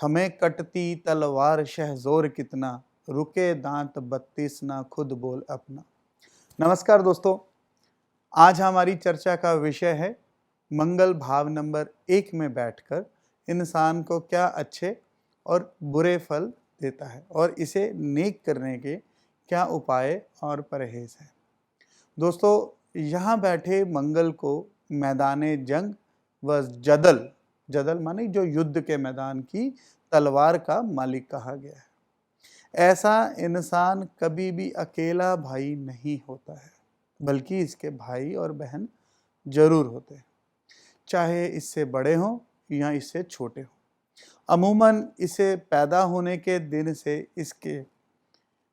थमे कटती तलवार शहजोर कितना, रुके दांत 32 ना खुद बोल अपना। नमस्कार दोस्तों, आज हमारी चर्चा का विषय है मंगल भाव नंबर 1 में बैठकर इंसान को क्या अच्छे और बुरे फल देता है और इसे नेक करने के क्या उपाय और परहेज हैं। दोस्तों, यहाँ बैठे मंगल को मैदाने जंग व जदल जदल माने जो युद्ध के मैदान की तलवार का मालिक कहा गया है। ऐसा इंसान कभी भी अकेला भाई नहीं होता है, बल्कि इसके भाई और बहन जरूर होते हैं, चाहे इससे बड़े हों या इससे छोटे हों। अमूमन इसे पैदा होने के दिन से इसके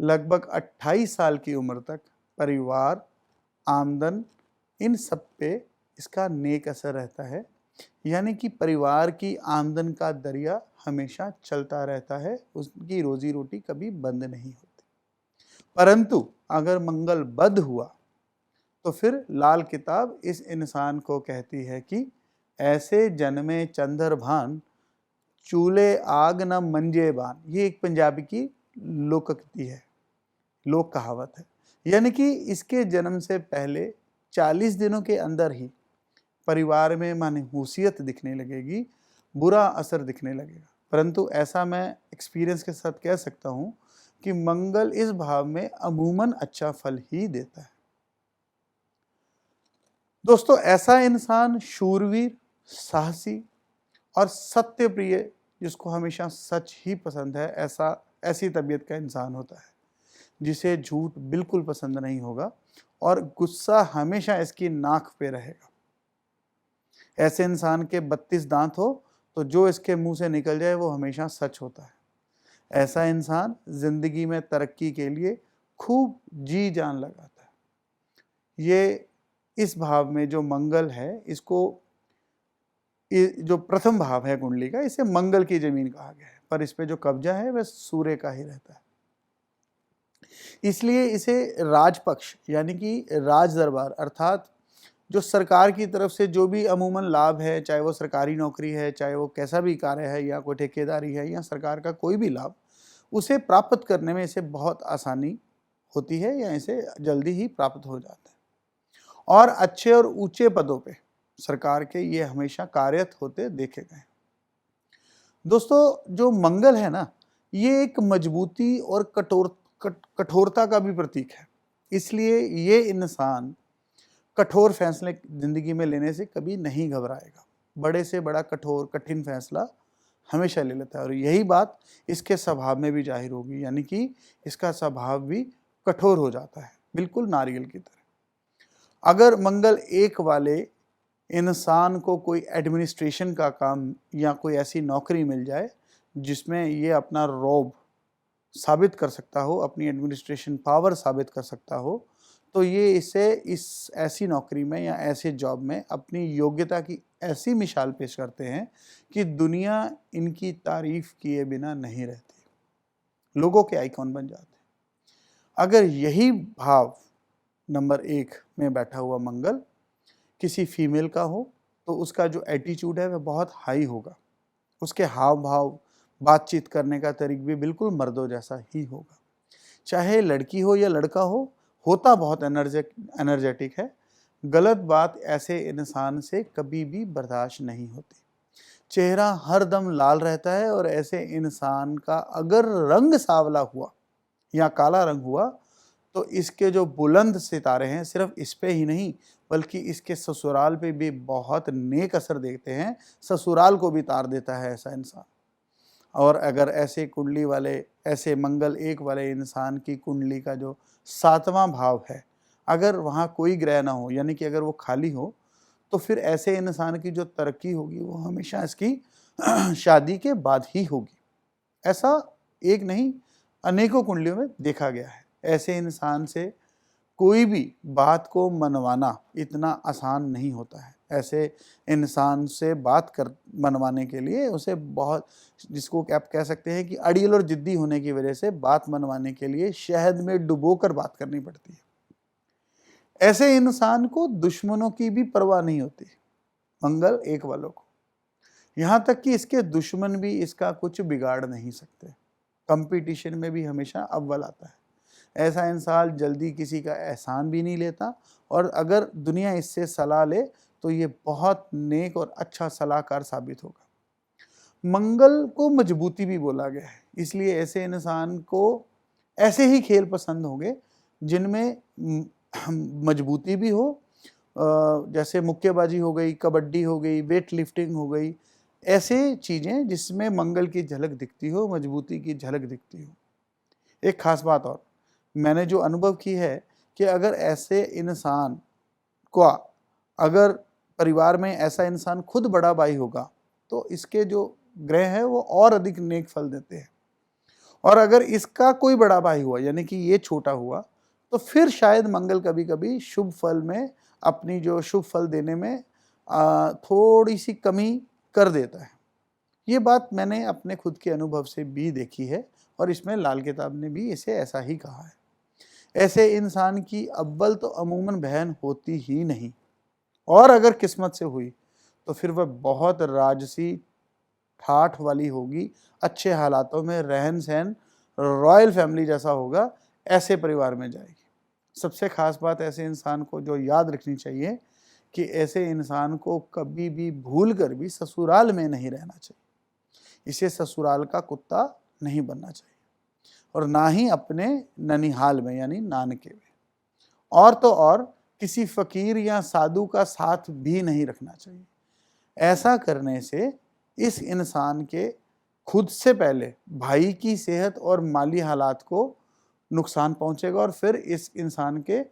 लगभग 28 साल की उम्र तक परिवार, आमदन, इन सब पे इसका नेक असर रहता है। यानी कि परिवार की आमदन का दरिया हमेशा चलता रहता है, उसकी रोजी रोटी कभी बंद नहीं होती। परंतु अगर मंगल बद हुआ तो फिर लाल किताब इस इंसान को कहती है कि ऐसे जन्मे चंद्रभान, चूल्हे आग न मंजे बान। ये एक पंजाबी की लोकोक्ति है, लोक कहावत है। यानी कि इसके जन्म से पहले 40 दिनों के अंदर ही परिवार में मनहूसियत दिखने लगेगी, बुरा असर दिखने लगेगा। परंतु ऐसा मैं एक्सपीरियंस के साथ कह सकता हूँ कि मंगल इस भाव में अमूमन अच्छा फल ही देता है। दोस्तों, ऐसा इंसान शूरवीर, साहसी और सत्य प्रिय, जिसको हमेशा सच ही पसंद है, ऐसी तबीयत का इंसान होता है, जिसे झूठ बिल्कुल पसंद नहीं होगा और गुस्सा हमेशा इसकी नाक पे रहेगा। ऐसे इंसान के 32 दांत हो तो जो इसके मुंह से निकल जाए वो हमेशा सच होता है। ऐसा इंसान जिंदगी में तरक्की के लिए खूब जी जान लगाता है। ये इस भाव में जो मंगल है, इसको जो प्रथम भाव है कुंडली का, इसे मंगल की जमीन कहा गया है, पर इस पे जो कब्जा है वह सूर्य का ही रहता है। इसलिए इसे राजपक्ष यानी कि राज दरबार अर्थात जो सरकार की तरफ से जो भी अमूमन लाभ है, चाहे वो सरकारी नौकरी है, चाहे वो कैसा भी कार्य है या कोई ठेकेदारी है या सरकार का कोई भी लाभ, उसे प्राप्त करने में इसे बहुत आसानी होती है या इसे जल्दी ही प्राप्त हो जाता है। और अच्छे और ऊंचे पदों पे सरकार के ये हमेशा कार्यरत होते देखे गए। दोस्तों, जो मंगल है ना, ये एक मजबूती और कठोरता का भी प्रतीक है। इसलिए ये इंसान कठोर फैसले जिंदगी में लेने से कभी नहीं घबराएगा। बड़े से बड़ा कठोर कठिन फैसला हमेशा ले लेता है और यही बात इसके स्वभाव में भी जाहिर होगी। यानी कि इसका स्वभाव भी कठोर हो जाता है, बिल्कुल नारियल की तरह। अगर मंगल 1 वाले इंसान को कोई एडमिनिस्ट्रेशन का काम या कोई ऐसी नौकरी मिल जाए जिसमें ये अपना रौब साबित कर सकता हो, अपनी एडमिनिस्ट्रेशन पावर साबित कर सकता हो, तो ये इसे इस ऐसी नौकरी में या ऐसे जॉब में अपनी योग्यता की ऐसी मिसाल पेश करते हैं कि दुनिया इनकी तारीफ किए बिना नहीं रहती, लोगों के आइकॉन बन जाते हैं। अगर यही भाव नंबर 1 में बैठा हुआ मंगल किसी फीमेल का हो तो उसका जो एटीट्यूड है वह बहुत हाई होगा, उसके हाव भाव, बातचीत करने का तरीका भी बिल्कुल मर्दों जैसा ही होगा। चाहे लड़की हो या लड़का हो, होता बहुत एनर्जेटिक है। गलत बात ऐसे इंसान से कभी भी बर्दाश्त नहीं होती। चेहरा हर दम लाल रहता है और ऐसे इंसान का अगर रंग सावला हुआ या काला रंग हुआ तो इसके जो बुलंद सितारे हैं सिर्फ इस पे ही नहीं बल्कि इसके ससुराल पे भी बहुत नेक असर देते हैं, ससुराल को भी तार देता है ऐसा इंसान। और अगर ऐसे कुंडली वाले, ऐसे मंगल 1 वाले इंसान की कुंडली का जो 7वां भाव है, अगर वहाँ कोई ग्रह ना हो, यानी कि अगर वो खाली हो, तो फिर ऐसे इंसान की जो तरक्की होगी वो हमेशा इसकी शादी के बाद ही होगी। ऐसा एक नहीं, अनेकों कुंडलियों में देखा गया है। ऐसे इंसान से कोई भी बात को मनवाना इतना आसान नहीं होता है। ऐसे इंसान से बात कर मनवाने के लिए उसे बहुत, जिसको आप कह सकते हैं कि अड़ियल और जिद्दी होने की वजह से बात मनवाने के लिए शहद में डुबोकर बात करनी पड़ती है। ऐसे इंसान को दुश्मनों की भी परवाह नहीं होती, मंगल 1 वालों को। यहाँ तक कि इसके दुश्मन भी इसका कुछ बिगाड़ नहीं सकते। कंपटीशन में भी हमेशा अव्वल आता है। ऐसा इंसान जल्दी किसी का एहसान भी नहीं लेता, और अगर दुनिया इससे सलाह ले तो ये बहुत नेक और अच्छा सलाहकार साबित होगा। मंगल को मजबूती भी बोला गया है, इसलिए ऐसे इंसान को ऐसे ही खेल पसंद होंगे जिनमें मजबूती भी हो, जैसे मुक्केबाजी हो गई, कबड्डी हो गई, वेट लिफ्टिंग हो गई, ऐसे चीज़ें जिसमें मंगल की झलक दिखती हो, मजबूती की झलक दिखती हो। एक खास बात और मैंने जो अनुभव की है कि अगर ऐसे इंसान को, अगर परिवार में ऐसा इंसान खुद बड़ा भाई होगा तो इसके जो ग्रह हैं वो और अधिक नेक फल देते हैं, और अगर इसका कोई बड़ा भाई हुआ यानी कि ये छोटा हुआ तो फिर शायद मंगल कभी कभी शुभ फल में, अपनी जो शुभ फल देने में थोड़ी सी कमी कर देता है। ये बात मैंने अपने खुद के अनुभव से भी देखी है, और इसमें लाल किताब ने भी इसे ऐसा ही कहा है। ऐसे इंसान की अव्वल तो अमूमन बहन होती ही नहीं, और अगर किस्मत से हुई तो फिर वह बहुत राजसी ठाठ वाली होगी, अच्छे हालातों में रहन सहन रॉयल फैमिली जैसा होगा, ऐसे परिवार में जाएगी। सबसे खास बात ऐसे इंसान को जो याद रखनी चाहिए कि ऐसे इंसान को कभी भी भूल कर भी ससुराल में नहीं रहना चाहिए। इसे ससुराल का कुत्ता नहीं बनना चाहिए, और ना ही अपने ननिहाल में यानी नानके में, और तो और किसी फकीर या साधु का साथ भी नहीं रखना चाहिए। ऐसा करने से इस इंसान के खुद से पहले भाई की सेहत और माली हालात को नुकसान पहुंचेगा, और फिर इस इंसान के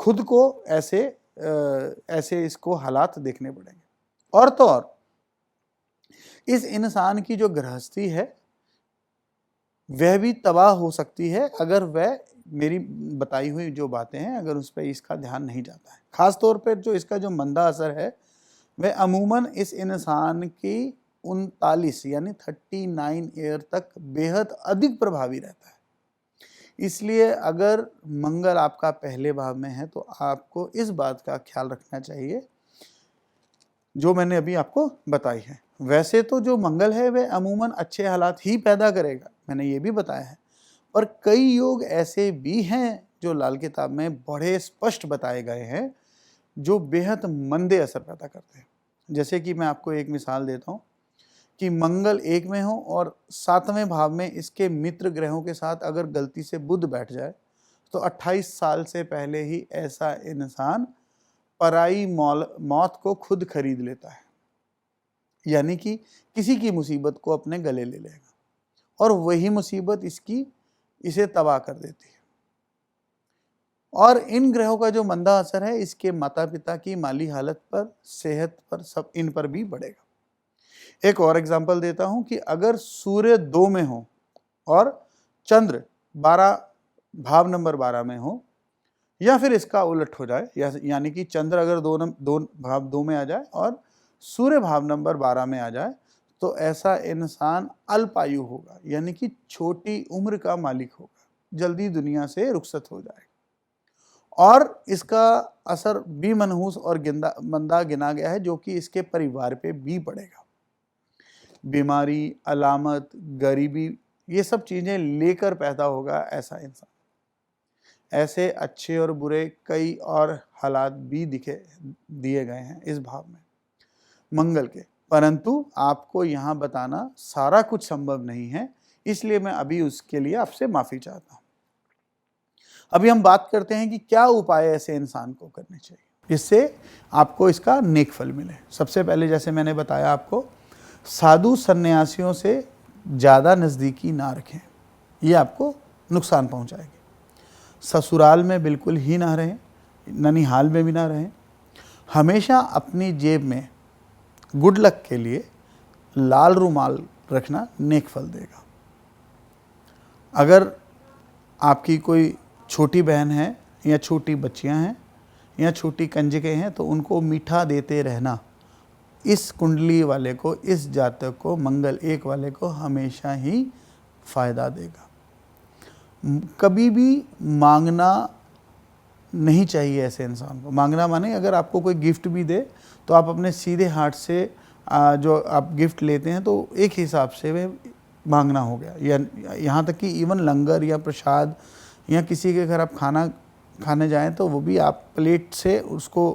खुद को ऐसे इसको हालात देखने पड़ेंगे। और तो और इस इंसान की जो गृहस्थी है वह भी तबाह हो सकती है अगर वह मेरी बताई हुई जो बातें हैं अगर उस पर इसका ध्यान नहीं जाता है। खास तौर पर जो इसका जो मंदा असर है वह अमूमन इस इंसान की 39 यानी 39 ईयर तक बेहद अधिक प्रभावी रहता है। इसलिए अगर मंगल आपका पहले भाव में है तो आपको इस बात का ख्याल रखना चाहिए जो मैंने अभी आपको बताई है। वैसे तो जो मंगल है वह अमूमन अच्छे हालात ही पैदा करेगा, मैंने ये भी बताया है, पर कई योग ऐसे भी हैं जो लाल किताब में बड़े स्पष्ट बताए गए हैं जो बेहद मंदे असर पैदा करते हैं। जैसे कि मैं आपको एक मिसाल देता हूँ कि मंगल 1 में हो और 7वें भाव में इसके मित्र ग्रहों के साथ अगर गलती से बुध बैठ जाए तो 28 साल से पहले ही ऐसा इंसान पराई मौत को खुद खरीद लेता है, यानी कि किसी की मुसीबत को अपने गले ले लेगा, और वही मुसीबत इसे तबाह कर देती है। और इन ग्रहों का जो मंदा असर है इसके माता पिता की माली हालत पर, सेहत पर, सब इन पर भी पड़ेगा। एक और एग्जांपल देता हूं कि अगर सूर्य 2 में हो और चंद्र 12 भाव नंबर 12 में हो, या फिर इसका उलट हो जाए, यानी कि चंद्र अगर दो भाव 2 में आ जाए और सूर्य भाव नंबर 12 में आ जाए, तो ऐसा इंसान अल्पायु होगा, यानी कि छोटी उम्र का मालिक होगा, जल्दी दुनिया से रुखसत हो जाएगा। और इसका असर भी मनहूस और मंदा गिना गया है जो कि इसके परिवार पे भी पड़ेगा। बीमारी, अलामत, गरीबी, ये सब चीज़ें लेकर पैदा होगा ऐसा इंसान। ऐसे अच्छे और बुरे कई और हालात भी दिए गए हैं इस भाव में मंगल के, परंतु आपको यहाँ बताना सारा कुछ संभव नहीं है, इसलिए मैं अभी उसके लिए आपसे माफ़ी चाहता हूँ। अभी हम बात करते हैं कि क्या उपाय ऐसे इंसान को करने चाहिए जिससे आपको इसका नेक फल मिले। सबसे पहले जैसे मैंने बताया आपको, साधु सन्यासियों से ज़्यादा नज़दीकी ना रखें, ये आपको नुकसान पहुंचाएगी। ससुराल में बिल्कुल ही ना रहें, ननिहाल में भी ना रहें। हमेशा अपनी जेब में गुड लक के लिए लाल रुमाल रखना नेक फल देगा। अगर आपकी कोई छोटी बहन है या छोटी बच्चियां हैं या छोटी कंजकें हैं तो उनको मीठा देते रहना इस कुंडली वाले को, इस जातक को, मंगल 1 वाले को हमेशा ही फायदा देगा। कभी भी मांगना नहीं चाहिए ऐसे इंसान को। मांगना माने अगर आपको कोई गिफ्ट भी दे तो आप अपने सीधे हाथ से जो आप गिफ्ट लेते हैं तो एक हिसाब से वे मांगना हो गया, या यहाँ तक कि इवन लंगर या प्रसाद या किसी के घर आप खाना खाने जाएं तो वो भी आप प्लेट से उसको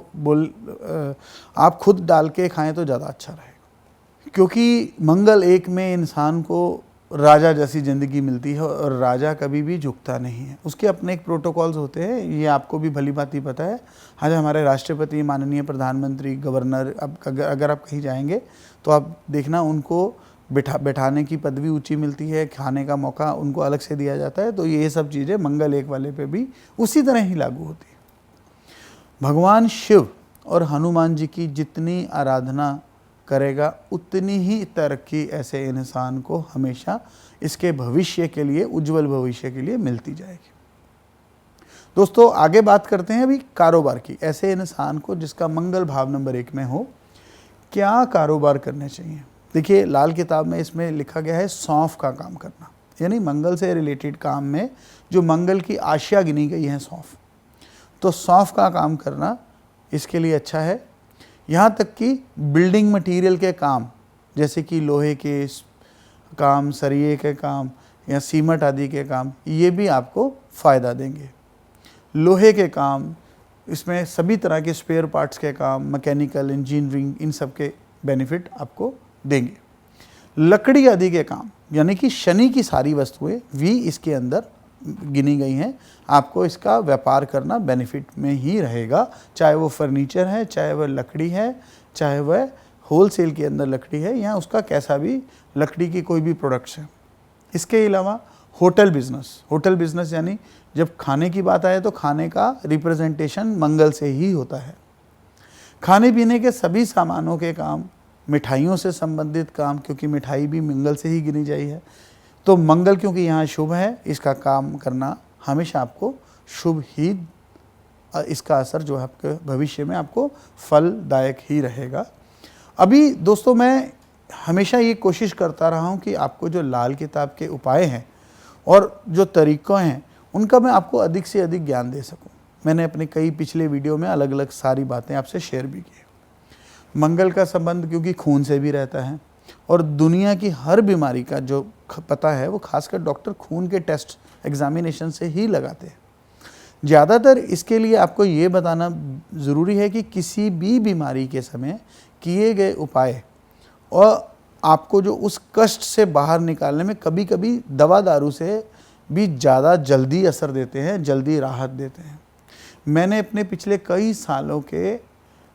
आप खुद डाल के खाएं तो ज़्यादा अच्छा रहेगा। क्योंकि मंगल एक में इंसान को राजा जैसी ज़िंदगी मिलती है और राजा कभी भी झुकता नहीं है, उसके अपने एक प्रोटोकॉल्स होते हैं, ये आपको भी भली भांति पता है। आज हमारे राष्ट्रपति, माननीय प्रधानमंत्री, गवर्नर, अब अगर आप कहीं जाएंगे तो आप देखना उनको बैठाने की पदवी ऊंची मिलती है, खाने का मौका उनको अलग से दिया जाता है। तो ये सब चीज़ें मंगल एक वाले पे भी उसी तरह ही लागू होती है। भगवान शिव और हनुमान जी की जितनी आराधना करेगा उतनी ही तरक्की ऐसे इंसान को हमेशा इसके भविष्य के लिए, उज्जवल भविष्य के लिए मिलती जाएगी। दोस्तों आगे बात करते हैं अभी कारोबार की। ऐसे इंसान को जिसका मंगल भाव नंबर 1 में हो, क्या कारोबार करने चाहिए। देखिए लाल किताब में इसमें लिखा गया है सौंफ का काम करना, यानी मंगल से रिलेटेड काम में जो मंगल की आशिया गिनी गई है सौंफ, तो सौंफ का काम करना इसके लिए अच्छा है। यहाँ तक कि बिल्डिंग मटेरियल के काम, जैसे कि लोहे के काम, सरिये के काम या सीमेंट आदि के काम, ये भी आपको फ़ायदा देंगे। लोहे के काम, इसमें सभी तरह के स्पेयर पार्ट्स के काम, मैकेनिकल, इंजीनियरिंग, इन सब के बेनिफिट आपको देंगे। लकड़ी आदि के काम, यानी कि शनि की सारी वस्तुएं भी इसके अंदर गिनी गई हैं, आपको इसका व्यापार करना बेनिफिट में ही रहेगा, चाहे वो फर्नीचर है, चाहे वह लकड़ी है, चाहे वह होलसेल के अंदर लकड़ी है, या उसका कैसा भी लकड़ी की कोई भी प्रोडक्ट्स है। इसके अलावा होटल बिजनेस यानी जब खाने की बात आए तो खाने का रिप्रेजेंटेशन मंगल से ही होता है। खाने पीने के सभी सामानों के काम, मिठाइयों से संबंधित काम, क्योंकि मिठाई भी मंगल से ही गिनी जाई है, तो मंगल क्योंकि यहाँ शुभ है, इसका काम करना हमेशा आपको शुभ ही, इसका असर जो है आपके भविष्य में आपको फलदायक ही रहेगा। अभी दोस्तों मैं हमेशा ये कोशिश करता रहा हूँ कि आपको जो लाल किताब के उपाय हैं और जो तरीक़े हैं उनका मैं आपको अधिक से अधिक ज्ञान दे सकूँ। मैंने अपने कई पिछले वीडियो में अलग अलग सारी बातें आपसे शेयर भी की। मंगल का संबंध क्योंकि खून से भी रहता है, और दुनिया की हर बीमारी का जो पता है वो खासकर डॉक्टर खून के टेस्ट एग्जामिनेशन से ही लगाते हैं। ज़्यादातर इसके लिए आपको ये बताना ज़रूरी है कि किसी भी बीमारी के समय किए गए उपाय और आपको जो उस कष्ट से बाहर निकालने में कभी कभी दवा दारू से भी ज़्यादा जल्दी असर देते हैं, जल्दी राहत देते हैं। मैंने अपने पिछले कई सालों के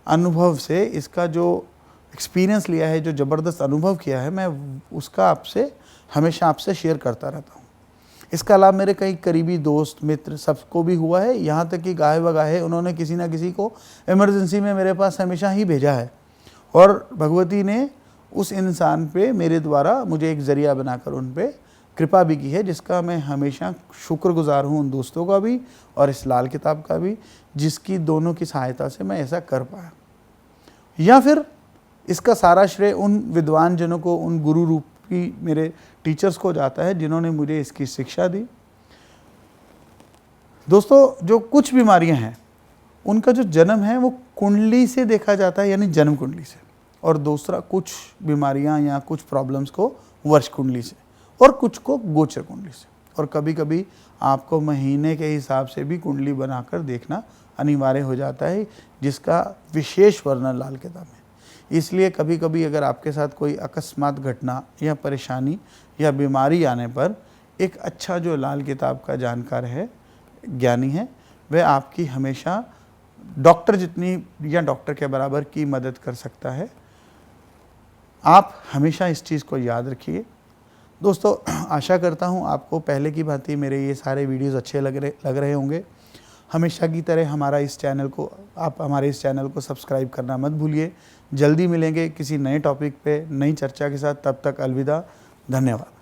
अनुभव से इसका जो एक्सपीरियंस लिया है, जो ज़बरदस्त अनुभव किया है, मैं उसका हमेशा आपसे शेयर करता रहता हूँ। इसका लाभ मेरे कई करीबी दोस्त, मित्र, सबको भी हुआ है। यहाँ तक कि गाहे बगाहे उन्होंने किसी ना किसी को इमरजेंसी में मेरे पास हमेशा ही भेजा है, और भगवती ने उस इंसान पे मेरे द्वारा मुझे एक ज़रिया बनाकर उन पे कृपा भी की है, जिसका मैं हमेशा शुक्रगुजार हूँ उन दोस्तों का भी और इस लाल किताब का भी, जिसकी दोनों की सहायता से मैं ऐसा कर पाया। या फिर इसका सारा श्रेय उन विद्वान जनों को, उन गुरु रूपी मेरे टीचर्स को जाता है जिन्होंने मुझे इसकी शिक्षा दी। दोस्तों जो कुछ बीमारियां हैं उनका जो जन्म है वो कुंडली से देखा जाता है, यानी जन्म कुंडली से, और दूसरा कुछ बीमारियां या कुछ प्रॉब्लम्स को वर्ष कुंडली से, और कुछ को गोचर कुंडली से, और कभी कभी आपको महीने के हिसाब से भी कुंडली बनाकर देखना अनिवार्य हो जाता है, जिसका विशेष वर्णन लाल किताब में। इसलिए कभी कभी अगर आपके साथ कोई अकस्मात घटना या परेशानी या बीमारी आने पर एक अच्छा जो लाल किताब का जानकार है, ज्ञानी है, वह आपकी हमेशा डॉक्टर जितनी या डॉक्टर के बराबर की मदद कर सकता है। आप हमेशा इस चीज़ को याद रखिए। दोस्तों आशा करता हूँ आपको पहले की भांति मेरे ये सारे वीडियोस अच्छे लग रहे होंगे। हमेशा की तरह हमारे इस चैनल को सब्सक्राइब करना मत भूलिए। जल्दी मिलेंगे किसी नए टॉपिक पे, नई चर्चा के साथ। तब तक अलविदा, धन्यवाद।